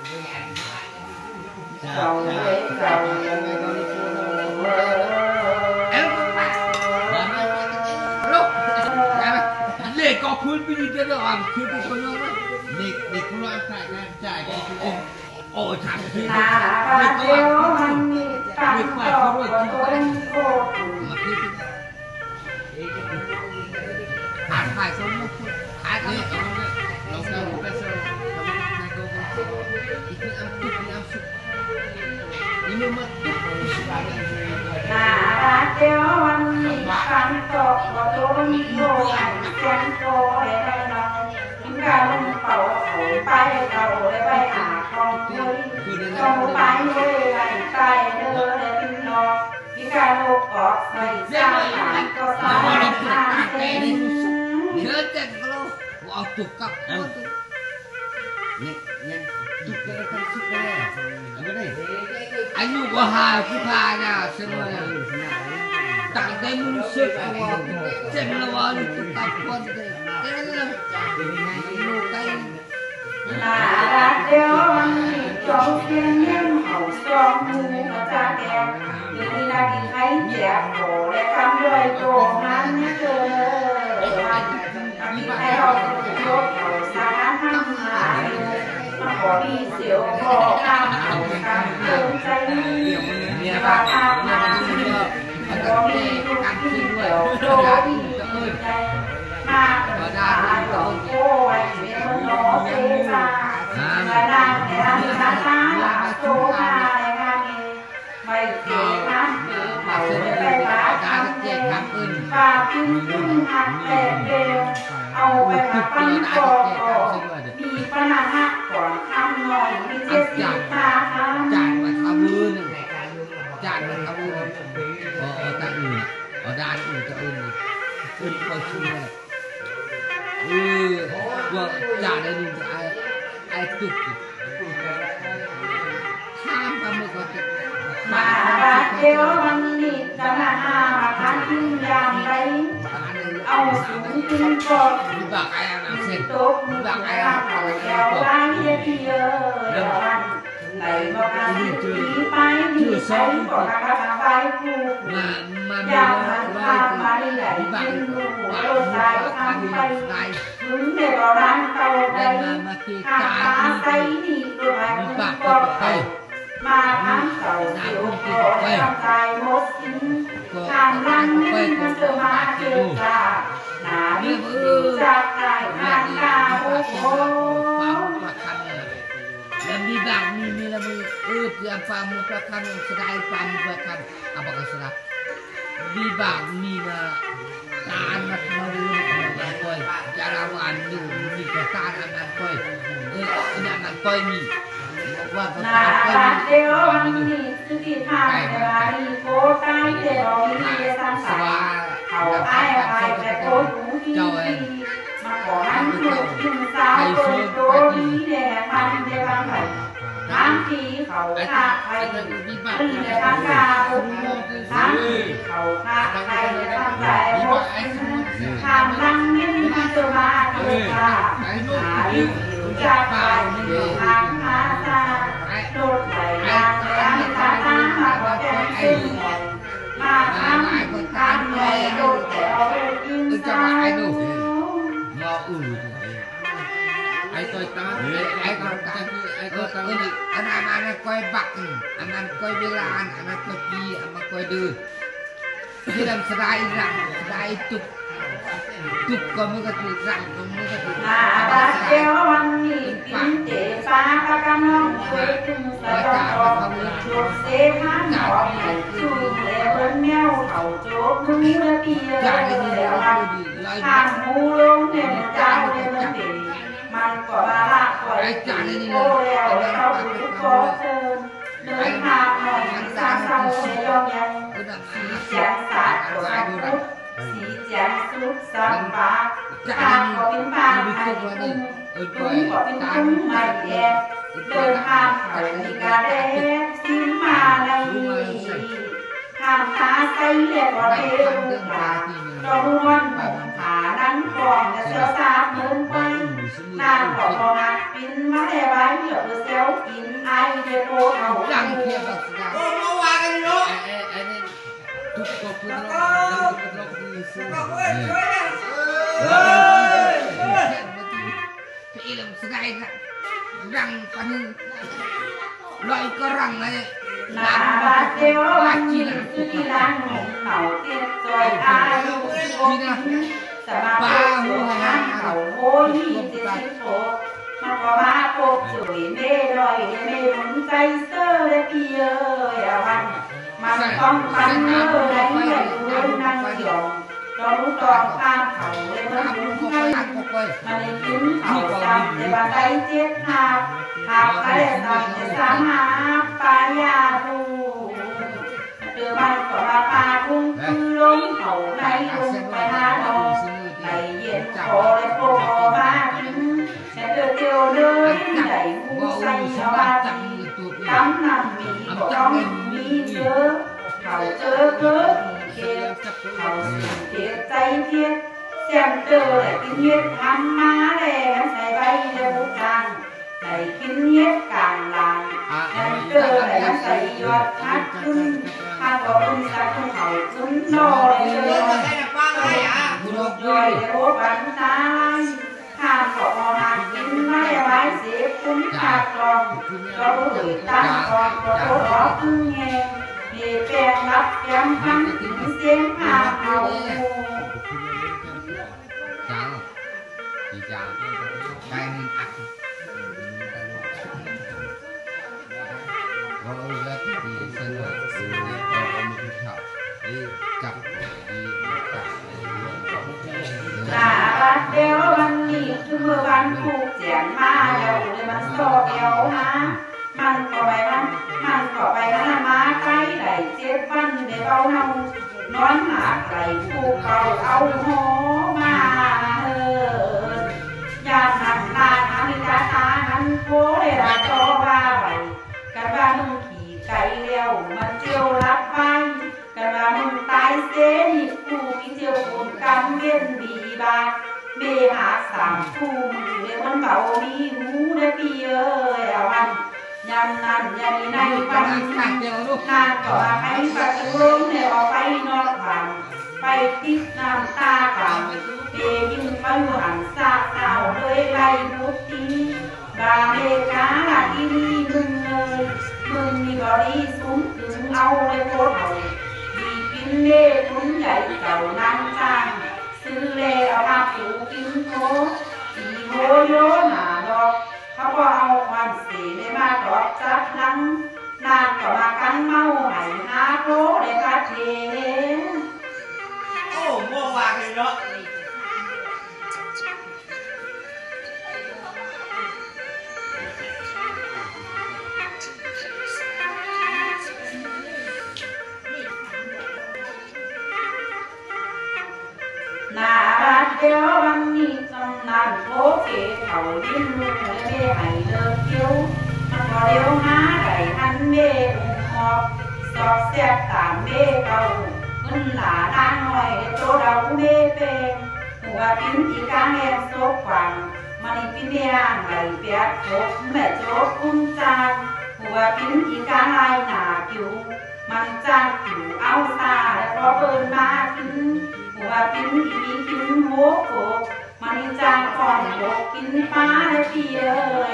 Lê có khuôn bây giờ nó làm khuôn bây giờ nó Lê có loại phải chạy ôi thằng kia Lê có làm Lê phải có rồi mà kia phải xong nó ai có lâu sau một cái sơ hai cô itu am tu ni am su ini mah là kéo anh cắn cột và tôi vô ảnh chân cô để đây nó chúng ta luôn tàu bay tàu để bay con nuôi con bay nuôi lại tay đưa để tin nó chúng ta luôn có phải ra lại có sao làm tên nhớ chân kalau waktu kap Nhanh chụp cái con chụp cái này cái này anh nu có hai phút hai nha xem rồi tặng cái muốn sức của xem là bao nhiêu tụt tập con cái là nu cái là đeo anh cho tiên nhân hậu son như nó cha kèm như là đi thấy dẹp cổ để cắm đôi cổ ngắn cơ hay học chốt hậu sáng thăm lại có đi xỉu có cam hậu cam cơm xanh và tham lam có đi cam xinh kiểu đô đi mà đã rồi cô anh biết nó thế ra là đang để ăn cá cá là số hai ngày mày kể ăn hậu để cá cam và kinh hạt đẹp đềuเอาไปมาปั้นกอมีปัญหาก่อนทำหน่อยมีเจ็บสิตาทำจานมาทำมือหนึ่งจานมาทำมือตาอื่นด้านอื่นตาอื่นคอยช่วยว่าจานได้ดูจะไอ้ตุกข้ามไปมือก็ติดมาเที่ยวมันนี่จะมาหาพันขึ้นยามไรเอาสูงขึ้นก่อนบากไอ้อาเซ็นตกบากไอ้อาเขาแก้วไว้ที่เยอะเดี๋ยวมันไหนบอกกันที่ไปที่ใช้ก่อนนะครับไว้กูยามมันพามาได้ไหนยิงลูกโดนใจทำไปถึงเดี๋ยวร้านเตาไปข้าตาใส่ดีตัวไหนก็ไปมาทั้งเก่าเกี่ยวกับร่างกายมดทิ้งทางนั่งนิ่งมันจะมาเจอจ้าหนาดิบจากไหนทางกาโอ้โหdan di bang ni lah yang pamu pakan yang sedai pamu pakan apa kau sudah di bang ni lah tanah maru nak koi jarawan ni ni tanah nak koi nak koi ni nah deo ni suci thang dari kota deo ni sampai kau ai ke koi mungkin mà có ăn được chừng sao tôi đi để ăn để ăn phải ăn thì khẩu khạc hay ăn để ăn cà ăn thì khẩu khạc hay để ăn phải một tham năng nhân mà tôi mà tôi cả đi ra phải hàng hà sa đột lại làm ăn ta mà có thể sinh mà ăn người đột kẹo in sao ai coi ta ai coi ta ini anak-anak koi bak anak koi bilan anak koi pi ama koi de dalam sedai rang sedai tuk kamu kata rang kamu kata ada kewan ni pinte pa kakamong koi tung sa cho sehan ngọt su le bên mèo hậu chốt núi le bia le ăn hàng mu luôn để trao để bên biểnมันก็มาละคอยโอ้แล้วเขาดูก็เชิญเดินทางหน่อยสร้างเสาในยองยังสีแจงสาดกว่าพุทธสีแจงสุดสัมปะทางก็เป็นบ้านไทยตุ้งก็เป็นตุ้งไม่แย่เดินทางไปกาเดสิมาในทางตาใสเรียกว่าเทวดาจงวันหงขาดังกองและเสือสาบเดินไปนางก็มาปี กินมาแต่ใบเหลือเซลกินไอเดโปเอา ดังเทียบกับสดา โอ้เมื่อวานกันเนาะ ไอ้นี่ทุกคนพูดแล้วทุกคนพูดซื้อพี่เราสกายกันรังกันลอยก็รังเลย นาบาเดียววันนี้คือที่ร้านเหมาเตี้ยจอยอายุสบายหัวงานเขาโอ้ยเจ็บโผมันก็มาปกจุยเม่ลอยเม่หมุนใจเสื้อเลยพี่เอ้ยวันมันต้องฟันเมื่อไรเมื่อดูนั่งหยองเรารู้ตองข้ามเขาเลยมันหมุนใจมันได้กินเขาจำแต่ว่าใจเจ็บหักอะไรสักสามหาปายาดูเดือมันก็มาปาพุ่งคือลงเขาในลงไปหาดอกไหลเย็นคอเลยโผล่มาถึงแค่เดือดเดียวเลยไหลหูใส่เอามาจีกำนำมีก็ต้องมีเจอเขาเจอเกิดเขียดเขาเสียใจเทียดเสียงเจอเลยกินเย็ดทำมาแล้วใส่ใบเดียวจังใส่กินเย็ดกลางลางนั่นเจอเลยใส่ยอดชัดขึ้นข้าก็เป็นสัตว์ของเขาขึ้นนอเลย เมื่อวานกันฟังไงอ่ะ บุญย่อยโรบันตายข้าก็หากินไม่ไว้เสียคุ้มค่ากรองเราเหยตั้งกองเรารอพึ่งแหงมีแปลงรับแกมพันถึงเสียงหาเอา chào chị chào cái nên ăn rồi ra thì sân là sự nghiệp của một cái thảo đi chặt đi chặt หน้าบ้านเดียววันนี้คือเมื่อวันผูกเสียงมาเดี๋ยวเลยมันโซเอวฮะมันก็ไปมันมาใกล้ไหลเจ็บวันเดี๋ยวเอาเน่านอนหาไก่ผูกเอาหอมาอยากนำตาทางตานั้นโค้ยรักโตว่าไหวกันว่ามึงขี่ไก่เลี้ยวมันเจียวรับไปกันว่ามึงตายเสียนี่กูกิเจียวคนกำเวียนบีบาเบหาสามคู่มึงเดี๋ยวมันเบาดีหูได้พี่เอ้ยวันยำนั้นยำนี้ในปันนานก็ให้ปัดลงเนี่ยออกไปนอกบ้านไปติดน้ำตากันเบยิ่งไปหันซาเต่าเลยไล่บุตรีบาเมกาลาที่นี่มึงเลยมึงนี่ก็ดีสูงถึงเอาเลยโคตรเอาดีกินเล่คุณใหญ่เก่านางจ้างซื้อเล่เอามาผูกกินโคสีโหโยหนาดอกเขาก็เอาความเสียได้มาดอกจับลังนานก็มากันเมาไหหาโคได้กระเท โอ้เมื่อวานกันเนาะ นาบัดเดียววันนี้จำนานโคเกเขาดิ้นลูกและเม่ให้เลิกเที่ยวมันก็เร็วหาได้ทันเม่อุ้มหอบสอบเสียตามเม่เก่าเงินหลานางหน่อยโตเราเม่เป็นหัวปิ้นอีกางแอบโซกฟังมันอีปิ้นเมียงไหลเปียกโจกแม่โจกอุ้มจานหัวปิ้นอีกางลายหนาผิวมันจ้างผิวเอาซาและพอเปินมากินหัวปิ้นอีกินหัวโกมันจางก่อนโกกินปลาได้พี่เอ้ย